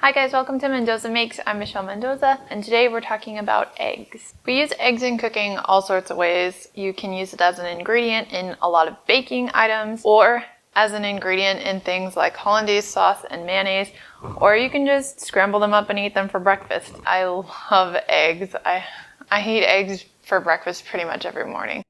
Hi guys, welcome to Mendoza Makes. I'm Michelle Mendoza, and today we're talking about eggs. We use eggs in cooking all sorts of ways. You can use it as an ingredient in a lot of baking items, or as an ingredient in things like hollandaise sauce and mayonnaise, or you can just scramble them up and eat them for breakfast. I love eggs. I eat eggs for breakfast pretty much every morning.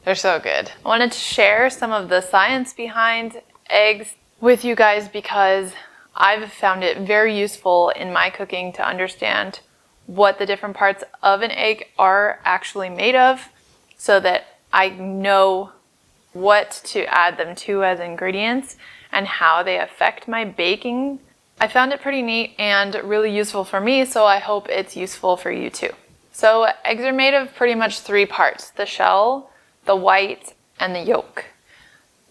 They're so good. I wanted to share some of the science behind eggs with you guys because I've found it very useful in my cooking to understand what the different parts of an egg are actually made of so that I know what to add them to as ingredients and how they affect my baking. I found it pretty neat and really useful for me, so I hope it's useful for you too. So eggs are made of pretty much three parts: the shell, the white, and the yolk.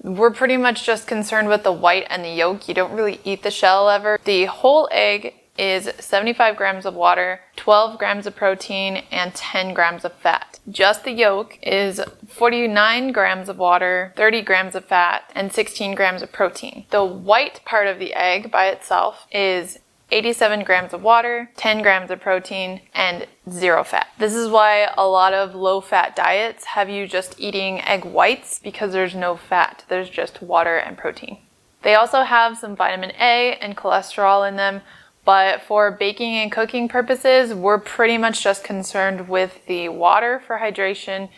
We're pretty much just concerned with the white and the yolk. You don't really eat the shell ever. The whole egg is 75 grams of water, 12 grams of protein, and 10 grams of fat. Just the yolk is 49 grams of water, 30 grams of fat, and 16 grams of protein. The white part of the egg by itself is 87 grams of water, 10 grams of protein, and 0 fat. This is why a lot of low-fat diets have you just eating egg whites, because there's no fat. There's just water and protein. They also have some vitamin A and cholesterol in them, but for baking and cooking purposes, we're pretty much just concerned with the water for hydration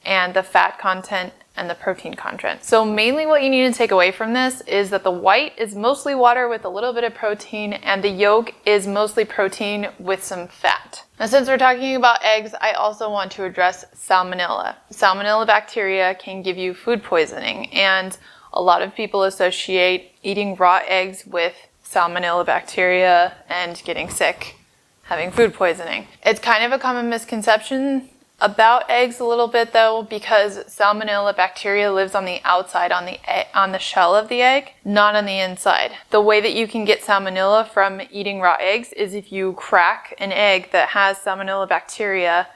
and the fat content and the protein content. So mainly what you need to take away from this is that the white is mostly water with a little bit of protein, and the yolk is mostly protein with some fat. Now, since we're talking about eggs, I also want to address salmonella. Salmonella bacteria can give you food poisoning, and a lot of people associate eating raw eggs with salmonella bacteria and getting sick, having food poisoning. It's kind of a common misconception about eggs a little bit though, because salmonella bacteria lives on the outside, on the shell of the egg, not on the inside. The way that you can get salmonella from eating raw eggs is if you crack an egg that has salmonella bacteria,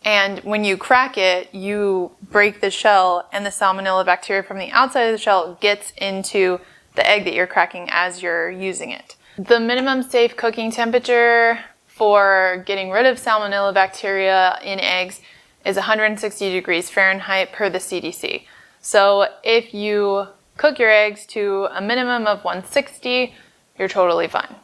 and when you crack it, you break the shell, and the salmonella bacteria from the outside of the shell gets into the egg that you're cracking as you're using it. The minimum safe cooking temperature for getting rid of salmonella bacteria in eggs is 160 degrees Fahrenheit per the CDC. So if you cook your eggs to a minimum of 160, you're totally fine.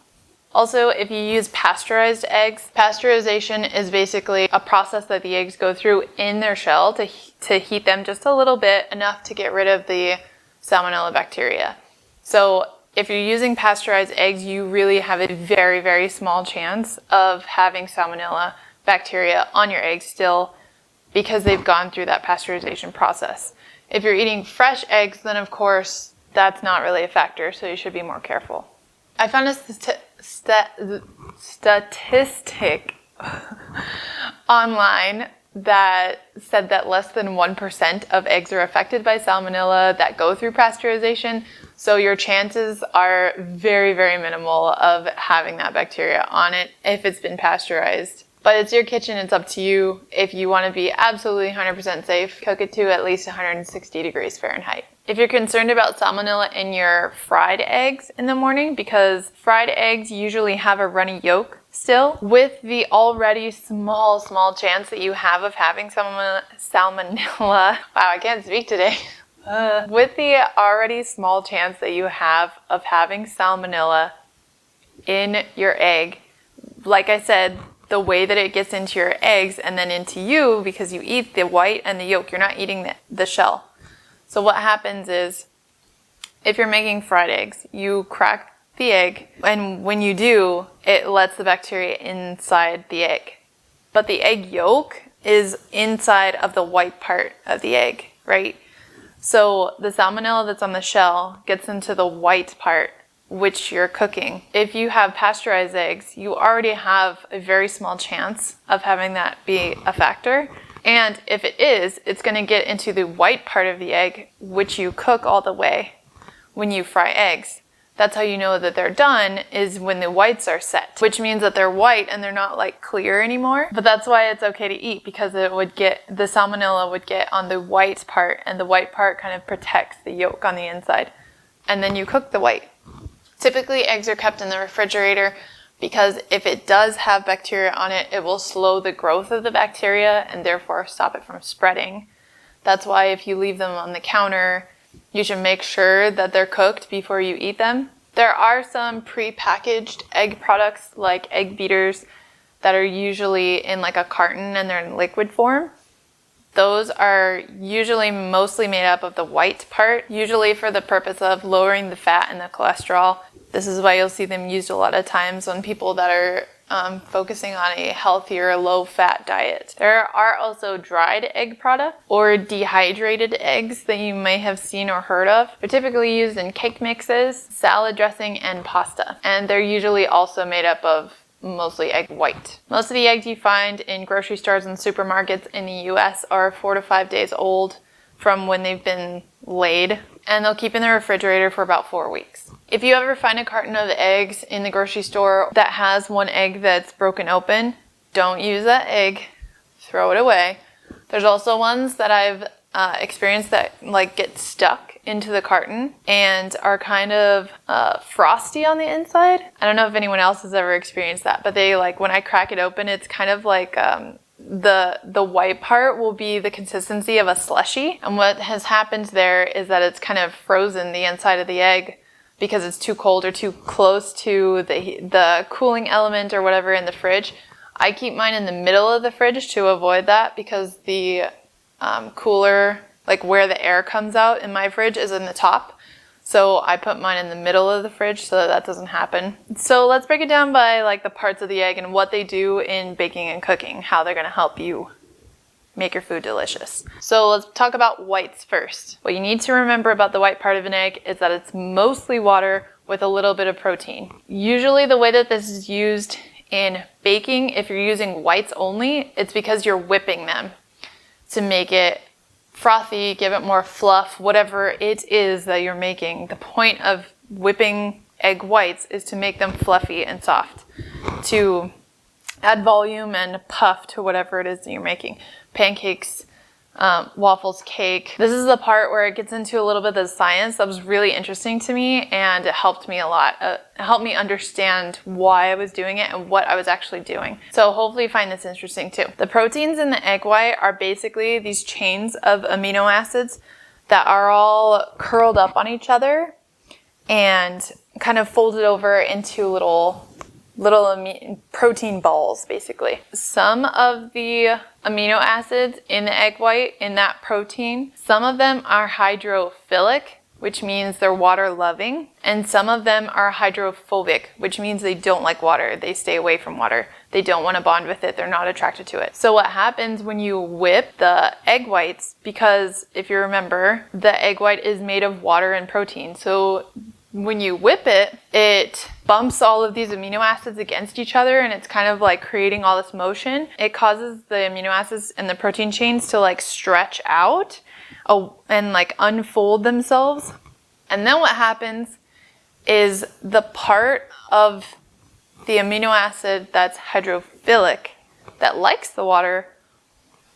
Also, if you use pasteurized eggs, pasteurization is basically a process that the eggs go through in their shell to heat them just a little bit, enough to get rid of the salmonella bacteria. So if you're using pasteurized eggs, you really have a very, very small chance of having salmonella bacteria on your eggs still, because they've gone through that pasteurization process. If you're eating fresh eggs, then of course that's not really a factor, so you should be more careful. I found a statistic online that said that less than 1% of eggs are affected by salmonella that go through pasteurization. So your chances are very, very minimal of having that bacteria on it if it's been pasteurized. But it's your kitchen, it's up to you. If you want to be absolutely 100% safe, cook it to at least 160 degrees Fahrenheit. If you're concerned about salmonella in your fried eggs in the morning, because fried eggs usually have a runny yolk still, with the already small chance that you have of having salmonella, wow, I can't speak today. With the already small chance that you have of having salmonella in your egg, like I said, the way that it gets into your eggs and then into you, because you eat the white and the yolk, you're not eating the shell. So what happens is, if you're making fried eggs, you crack the egg, and when you do, it lets the bacteria inside the egg. But the egg yolk is inside of the white part of the egg, right? So the salmonella that's on the shell gets into the white part, which you're cooking. If you have pasteurized eggs, you already have a very small chance of having that be a factor. And if it is, it's going to get into the white part of the egg, which you cook all the way when you fry eggs. That's how you know that they're done, is when the whites are set, which means that they're white and they're not like clear anymore. But that's why it's okay to eat, because the salmonella would get on the white part, and the white part kind of protects the yolk on the inside. And then you cook the white. Typically, eggs are kept in the refrigerator because if it does have bacteria on it, it will slow the growth of the bacteria and therefore stop it from spreading. That's why if you leave them on the counter, you should make sure that they're cooked before you eat them. There are some pre-packaged egg products like egg beaters that are usually in like a carton and they're in liquid form. Those are usually mostly made up of the white part, usually for the purpose of lowering the fat and the cholesterol. This is why you'll see them used a lot of times on people that are focusing on a healthier, low-fat diet. There are also dried egg products or dehydrated eggs that you may have seen or heard of. They're typically used in cake mixes, salad dressing, and pasta. And they're usually also made up of mostly egg white. Most of the eggs you find in grocery stores and supermarkets in the US are 4 to 5 days old from when they've been laid, and they'll keep in the refrigerator for about 4 weeks. If you ever find a carton of eggs in the grocery store that has one egg that's broken open, don't use that egg, throw it away. There's also ones that I've experienced that like get stuck into the carton and are kind of frosty on the inside. I don't know if anyone else has ever experienced that, but they like when I crack it open, it's kind of like the white part will be the consistency of a slushie. And what has happened there is that it's kind of frozen the inside of the egg because it's too cold or too close to the cooling element or whatever in the fridge. I keep mine in the middle of the fridge to avoid that because the cooler, like where the air comes out in my fridge, is in the top. So I put mine in the middle of the fridge so that doesn't happen. So let's break it down by like the parts of the egg and what they do in baking and cooking, how they're gonna help you make your food delicious. So let's talk about whites first. What you need to remember about the white part of an egg is that it's mostly water with a little bit of protein. Usually the way that this is used in baking, if you're using whites only, it's because you're whipping them to make it frothy, give it more fluff, whatever it is that you're making. The point of whipping egg whites is to make them fluffy and soft, to add volume and puff to whatever it is that you're making. Pancakes, waffles, cake. This is the part where it gets into a little bit of the science that was really interesting to me, and it helped me a lot. It helped me understand why I was doing it and what I was actually doing. So hopefully you find this interesting too. The proteins in the egg white are basically these chains of amino acids that are all curled up on each other and kind of folded over into little protein balls, basically. Some of the amino acids in the egg white, in that protein, some of them are hydrophilic, which means they're water loving, and some of them are hydrophobic, which means they don't like water. They stay away from water. They don't want to bond with it. They're not attracted to it. So what happens when you whip the egg whites, because if you remember, the egg white is made of water and protein. So when you whip it, it bumps all of these amino acids against each other, and it's kind of like creating all this motion. It causes the amino acids and the protein chains to like stretch out and like unfold themselves. And then what happens is the part of the amino acid that's hydrophilic, that likes the water,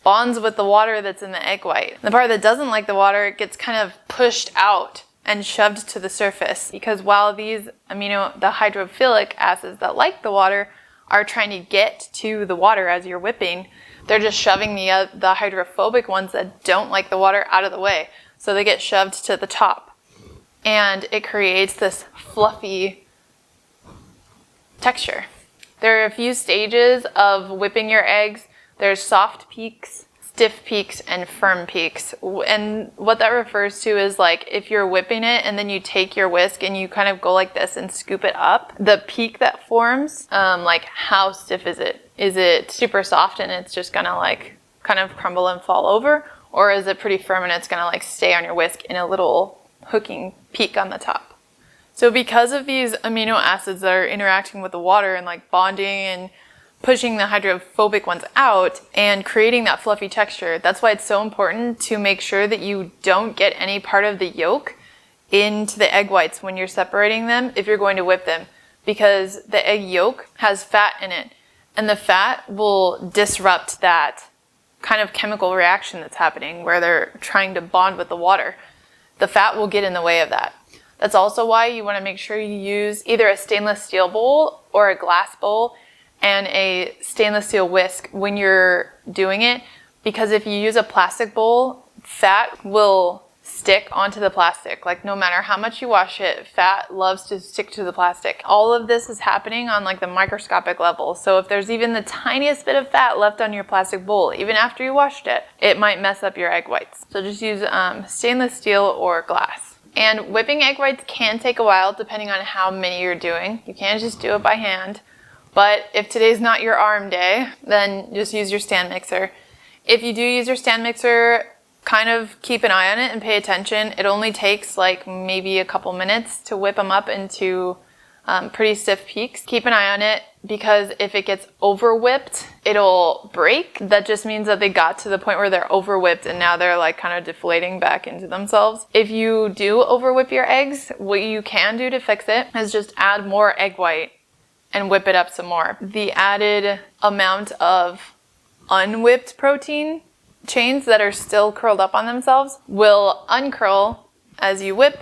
bonds with the water that's in the egg white. The part that doesn't like the water gets kind of pushed out and shoved to the surface, because while these the hydrophilic acids that like the water are trying to get to the water as you're whipping, they're just shoving the hydrophobic ones that don't like the water out of the way. So they get shoved to the top. And it creates this fluffy texture. There are a few stages of whipping your eggs. There's soft peaks, stiff peaks, and firm peaks. And what that refers to is like if you're whipping it and then you take your whisk and you kind of go like this and scoop it up, the peak that forms, like how stiff is it? Is it super soft and it's just gonna like kind of crumble and fall over? Or is it pretty firm and it's gonna like stay on your whisk in a little hooking peak on the top? So because of these amino acids that are interacting with the water and like bonding and pushing the hydrophobic ones out and creating that fluffy texture, that's why it's so important to make sure that you don't get any part of the yolk into the egg whites when you're separating them if you're going to whip them, because the egg yolk has fat in it, and the fat will disrupt that kind of chemical reaction that's happening where they're trying to bond with the water. The fat will get in the way of that. That's also why you want to make sure you use either a stainless steel bowl or a glass bowl and a stainless steel whisk when you're doing it, because if you use a plastic bowl, fat will stick onto the plastic. Like no matter how much you wash it, fat loves to stick to the plastic. All of this is happening on like the microscopic level. So if there's even the tiniest bit of fat left on your plastic bowl, even after you washed it, it might mess up your egg whites. So just use stainless steel or glass. And whipping egg whites can take a while depending on how many you're doing. You can't just do it by hand. But if today's not your arm day, then just use your stand mixer. If you do use your stand mixer, kind of keep an eye on it and pay attention. It only takes like maybe a couple minutes to whip them up into pretty stiff peaks. Keep an eye on it, because if it gets over whipped, it'll break. That just means that they got to the point where they're over whipped and now they're like kind of deflating back into themselves. If you do over whip your eggs, what you can do to fix it is just add more egg white and whip it up some more. The added amount of unwhipped protein chains that are still curled up on themselves will uncurl as you whip,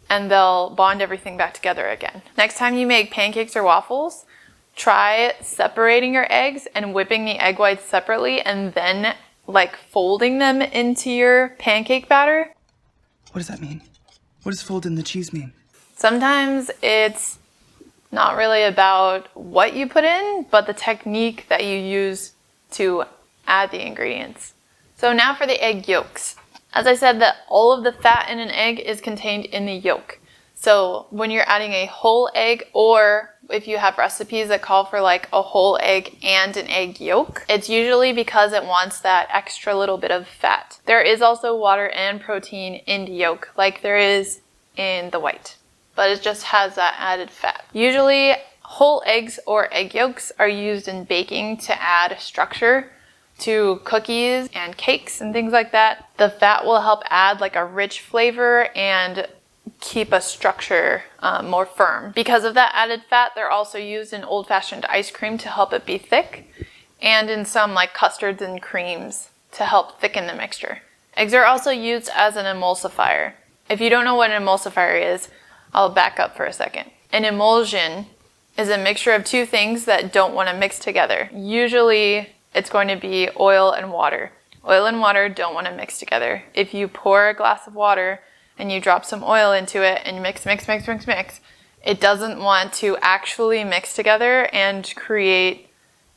and they'll bond everything back together again. Next time you make pancakes or waffles, try separating your eggs and whipping the egg whites separately and then like folding them into your pancake batter. What does that mean? What does fold in the cheese mean? Sometimes it's not really about what you put in, but the technique that you use to add the ingredients. So now for the egg yolks. As I said, that all of the fat in an egg is contained in the yolk. So when you're adding a whole egg, or if you have recipes that call for like a whole egg and an egg yolk, it's usually because it wants that extra little bit of fat. There is also water and protein in the yolk, like there is in the white, but it just has that added fat. Usually whole eggs or egg yolks are used in baking to add structure to cookies and cakes and things like that. The fat will help add like a rich flavor and keep a structure more firm. Because of that added fat, they're also used in old-fashioned ice cream to help it be thick, and in some like custards and creams to help thicken the mixture. Eggs are also used as an emulsifier. If you don't know what an emulsifier is, I'll back up for a second. An emulsion is a mixture of two things that don't want to mix together. Usually it's going to be oil and water. Oil and water don't want to mix together. If you pour a glass of water and you drop some oil into it and you mix, it doesn't want to actually mix together and create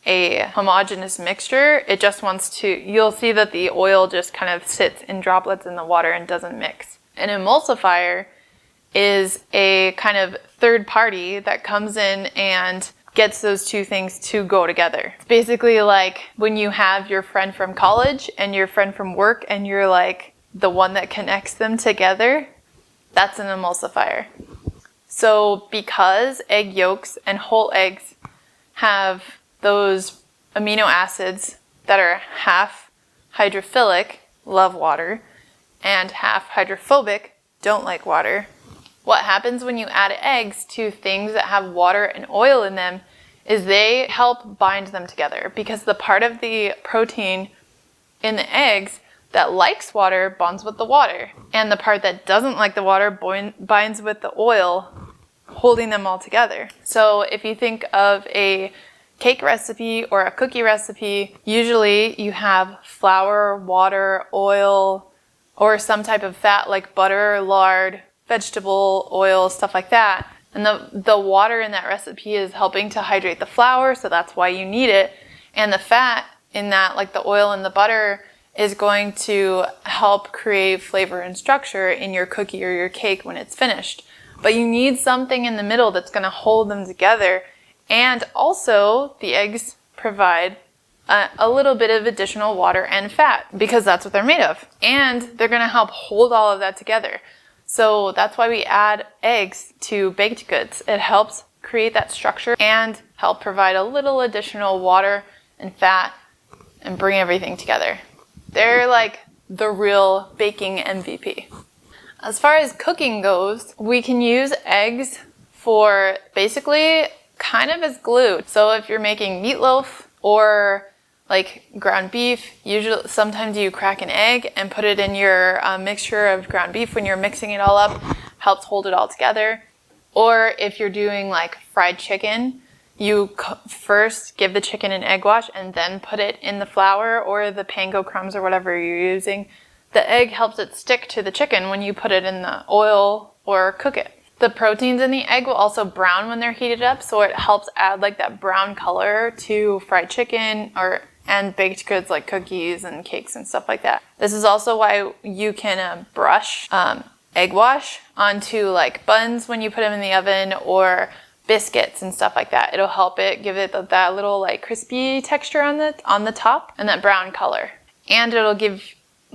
a homogeneous mixture. It just wants to, you'll see that the oil just kind of sits in droplets in the water and doesn't mix. An emulsifier is a kind of third party that comes in and gets those two things to go together. It's basically like when you have your friend from college and your friend from work and you're like the one that connects them together, that's an emulsifier. So because egg yolks and whole eggs have those amino acids that are half hydrophilic, love water, and half hydrophobic, don't like water, what happens when you add eggs to things that have water and oil in them is they help bind them together, because the part of the protein in the eggs that likes water bonds with the water, and the part that doesn't like the water binds with the oil, holding them all together. So if you think of a cake recipe or a cookie recipe, usually you have flour, water, oil, or some type of fat like butter, lard, vegetable oil, stuff like that. And the water in that recipe is helping to hydrate the flour, so that's why you need it. And the fat in that, like the oil and the butter, is going to help create flavor and structure in your cookie or your cake when it's finished. But you need something in the middle that's going to hold them together. And also, the eggs provide a little bit of additional water and fat, because that's what they're made of. And they're going to help hold all of that together. So that's why we add eggs to baked goods. It helps create that structure and help provide a little additional water and fat and bring everything together. They're like the real baking MVP. As far as cooking goes, we can use eggs for basically kind of as glue. So if you're making meatloaf or like ground beef, usually sometimes you crack an egg and put it in your mixture of ground beef when you're mixing it all up. helps hold it all together. Or if you're doing like fried chicken, you first give the chicken an egg wash and then put it in the flour or the panko crumbs or whatever you're using. The egg helps it stick to the chicken when you put it in the oil or cook it. The proteins in the egg will also brown when they're heated up, so it helps add like that brown color to fried chicken and baked goods like cookies and cakes and stuff like that. This is also why you can brush egg wash onto like buns when you put them in the oven or biscuits and stuff like that. It'll help it give it that little like crispy texture on the top and that brown color. And it'll give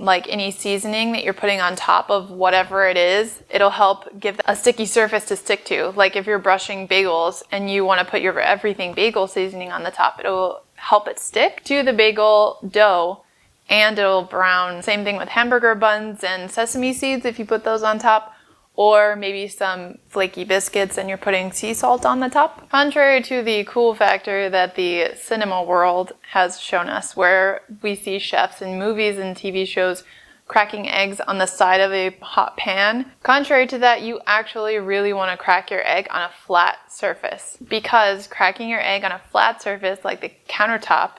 like any seasoning that you're putting on top of whatever it is, it'll help give a sticky surface to stick to. Like if you're brushing bagels and you want to put your everything bagel seasoning on the top, it'll help it stick to the bagel dough and it'll brown. Same thing with hamburger buns and sesame seeds if you put those on top, or maybe some flaky biscuits and you're putting sea salt on the top. Contrary to the cool factor that the cinema world has shown us, where we see chefs in movies and TV shows cracking eggs on the side of a hot pan, contrary to that, you actually really want to crack your egg on a flat surface, because cracking your egg on a flat surface like the countertop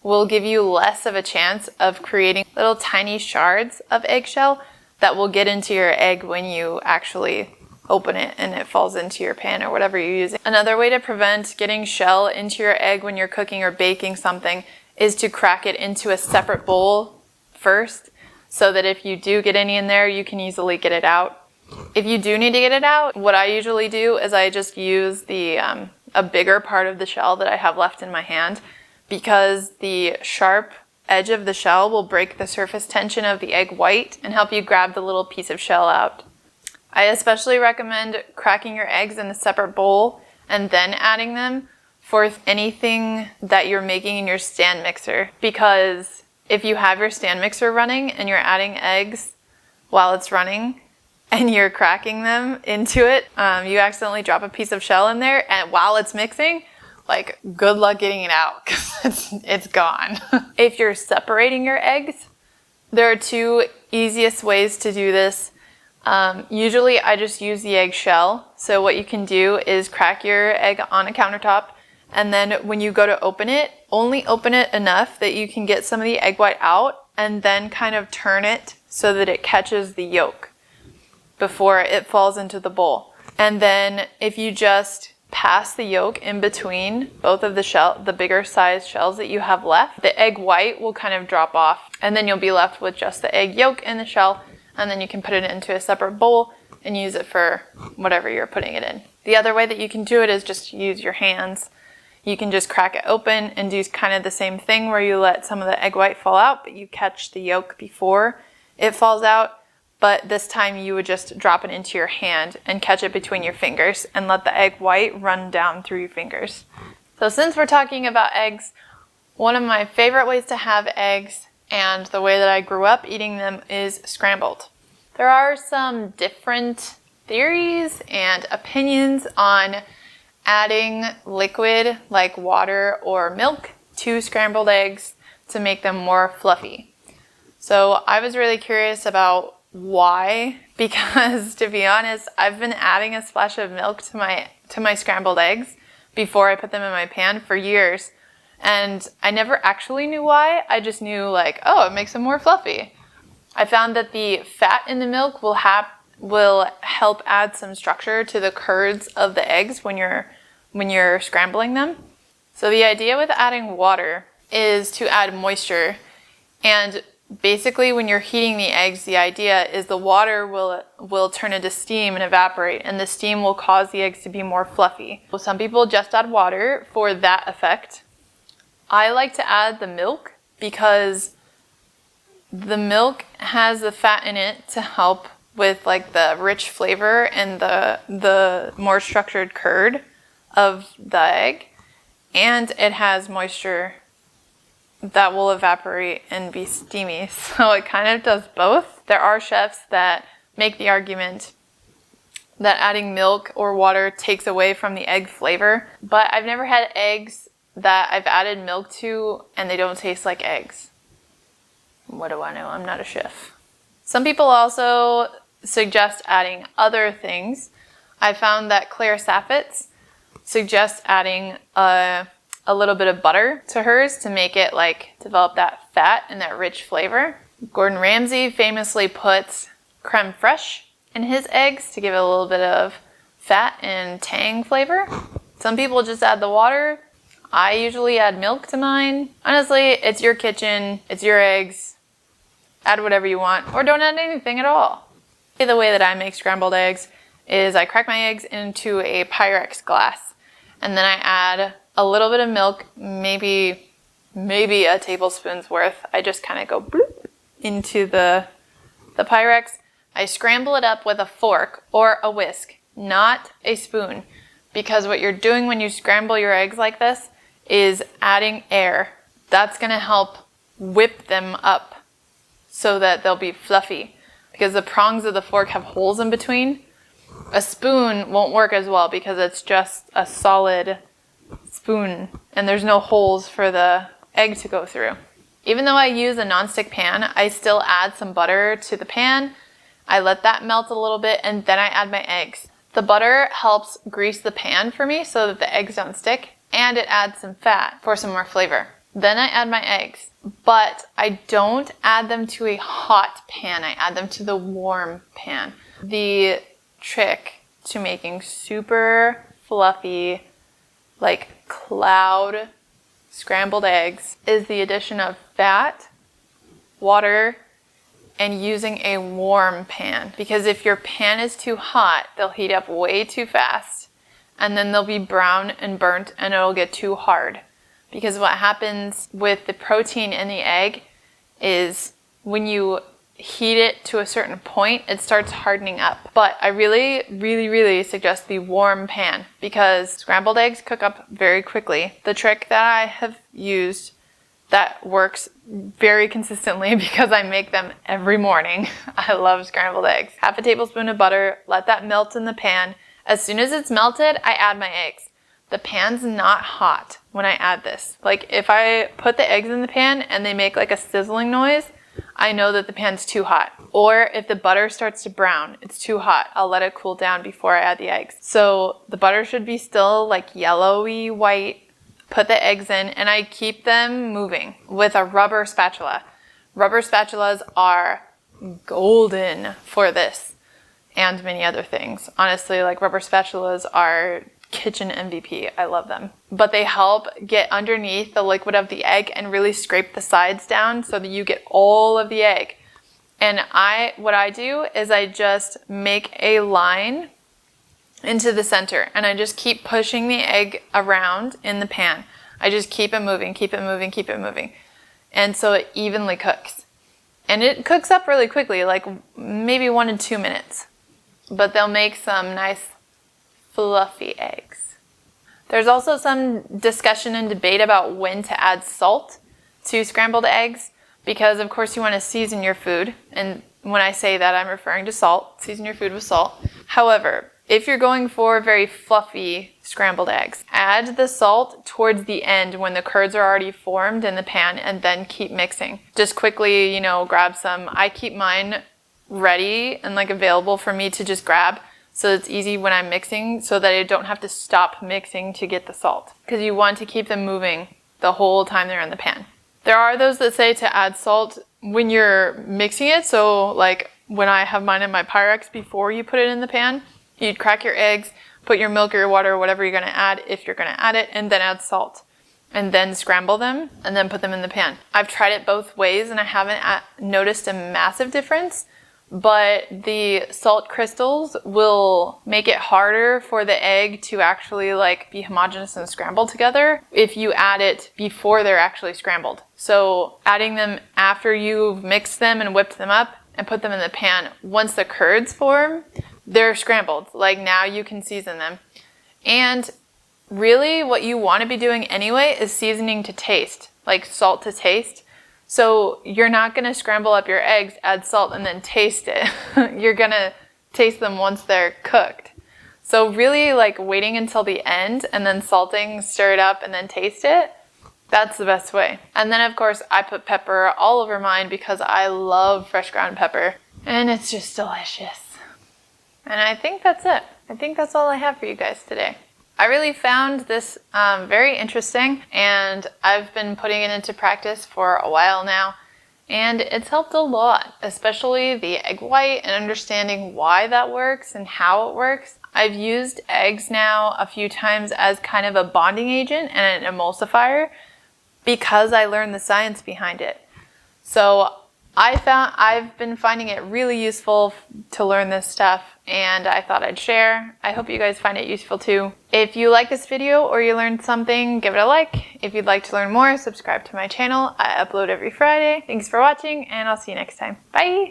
will give you less of a chance of creating little tiny shards of eggshell that will get into your egg when you actually open it and it falls into your pan or whatever you're using. Another way to prevent getting shell into your egg when you're cooking or baking something is to crack it into a separate bowl first, so that if you do get any in there, you can easily get it out. If you do need to get it out, what I usually do is I just use a bigger part of the shell that I have left in my hand, because the sharp edge of the shell will break the surface tension of the egg white and help you grab the little piece of shell out. I especially recommend cracking your eggs in a separate bowl and then adding them for anything that you're making in your stand mixer, because if you have your stand mixer running and you're adding eggs while it's running and you're cracking them into it, you accidentally drop a piece of shell in there and while it's mixing, like, good luck getting it out, because it's gone. If you're separating your eggs, there are two easiest ways to do this. Usually I just use the egg shell. So what you can do is crack your egg on a countertop, and then when you go to open it, only open it enough that you can get some of the egg white out, and then kind of turn it so that it catches the yolk before it falls into the bowl. And then if you just pass the yolk in between both of the bigger size shells that you have left, the egg white will kind of drop off, and then you'll be left with just the egg yolk in the shell, and then you can put it into a separate bowl and use it for whatever you're putting it in. The other way that you can do it is just use your hands. You can just crack it open and do kind of the same thing where you let some of the egg white fall out, but you catch the yolk before it falls out. But this time you would just drop it into your hand and catch it between your fingers and let the egg white run down through your fingers. So since we're talking about eggs, one of my favorite ways to have eggs, and the way that I grew up eating them, is scrambled. There are some different theories and opinions on adding liquid like water or milk to scrambled eggs to make them more fluffy. So I was really curious about why, because to be honest, I've been adding a splash of milk to my scrambled eggs before I put them in my pan for years, and I never actually knew why. I just knew like, oh, it makes them more fluffy. I found that the fat in the milk will help add some structure to the curds of the eggs when you're scrambling them. So the idea with adding water is to add moisture, and basically when you're heating the eggs, the idea is the water will turn into steam and evaporate, and the steam will cause the eggs to be more fluffy. Well, some people just add water for that effect. I like to add the milk because the milk has the fat in it to help with like the rich flavor and the more structured curd of the egg, and it has moisture that will evaporate and be steamy, so it kind of does both. There are chefs that make the argument that adding milk or water takes away from the egg flavor, but I've never had eggs that I've added milk to and they don't taste like eggs. What do I know? I'm not a chef. Some people also suggest adding other things. I found that Claire Saffitz suggests adding a little bit of butter to hers to make it like develop that fat and that rich flavor. Gordon Ramsay famously puts creme fraiche in his eggs to give it a little bit of fat and tang flavor. Some people just add the water. I usually add milk to mine. Honestly, it's your kitchen, it's your eggs. Add whatever you want, or don't add anything at all. The way that I make scrambled eggs is I crack my eggs into a Pyrex glass, and then I add a little bit of milk, maybe a tablespoon's worth. I just kind of go bloop into the Pyrex. I scramble it up with a fork or a whisk, not a spoon, because what you're doing when you scramble your eggs like this is adding air. That's going to help whip them up so that they'll be fluffy, because the prongs of the fork have holes in between. A spoon won't work as well because it's just a solid spoon and there's no holes for the egg to go through. Even though I use a nonstick pan, I still add some butter to the pan. I let that melt a little bit and then I add my eggs. The butter helps grease the pan for me so that the eggs don't stick, and it adds some fat for some more flavor. Then I add my eggs, but I don't add them to a hot pan. I add them to the warm pan. The trick to making super fluffy, like cloud scrambled eggs is the addition of fat, water, and using a warm pan. Because if your pan is too hot, they'll heat up way too fast, and then they'll be brown and burnt and it'll get too hard. Because what happens with the protein in the egg is when you heat it to a certain point, it starts hardening up. But I really suggest the warm pan because scrambled eggs cook up very quickly. The trick that I have used that works very consistently because I make them every morning. I love scrambled eggs. Half a tablespoon of butter, let that melt in the pan. As soon as it's melted, I add my eggs. The pan's not hot when I add this. Like if I put the eggs in the pan and they make like a sizzling noise, I know that the pan's too hot. Or if the butter starts to brown, it's too hot. I'll let it cool down before I add the eggs. So the butter should be still like yellowy white. Put the eggs in and I keep them moving with a rubber spatula. Rubber spatulas are golden for this and many other things. Honestly, like rubber spatulas are kitchen MVP. I love them. But they help get underneath the liquid of the egg and really scrape the sides down so that you get all of the egg. And what I do is I just make a line into the center and I just keep pushing the egg around in the pan. I just keep it moving, keep it moving, keep it moving. And so it evenly cooks. And it cooks up really quickly, like maybe 1 to 2 minutes. But they'll make some nice fluffy eggs. There's also some discussion and debate about when to add salt to scrambled eggs because of course you want to season your food. And when I say that, I'm referring to salt. Season your food with salt. However, if you're going for very fluffy scrambled eggs, add the salt towards the end when the curds are already formed in the pan and then keep mixing. Just quickly, grab some. I keep mine ready and like available for me to just grab so it's easy when I'm mixing so that I don't have to stop mixing to get the salt because you want to keep them moving the whole time they're in the pan. There are those that say to add salt when you're mixing it. So like when I have mine in my Pyrex before you put it in the pan, you'd crack your eggs, put your milk or your water or whatever you're going to add if you're going to add it, and then add salt. And then scramble them and then put them in the pan. I've tried it both ways and I haven't noticed a massive difference, but the salt crystals will make it harder for the egg to actually like be homogeneous and scrambled together if you add it before they're actually scrambled. So adding them after you've mixed them and whipped them up and put them in the pan, once the curds form, they're scrambled. Like now you can season them. And really what you want to be doing anyway is seasoning to taste, like salt to taste. So you're not going to scramble up your eggs, add salt, and then taste it. You're going to taste them once they're cooked. So really like waiting until the end and then salting, stir it up, and then taste it. That's the best way. And then of course I put pepper all over mine because I love fresh ground pepper. And it's just delicious. And I think that's it. I think that's all I have for you guys today. I really found this very interesting, and I've been putting it into practice for a while now, and it's helped a lot, especially the egg white and understanding why that works and how it works. I've used eggs now a few times as kind of a bonding agent and an emulsifier because I learned the science behind it. So I've been finding it really useful to learn this stuff, and I thought I'd share. I hope you guys find it useful too. If you like this video or you learned something, give it a like. If you'd like to learn more, subscribe to my channel. I upload every Friday. Thanks for watching, and I'll see you next time. Bye!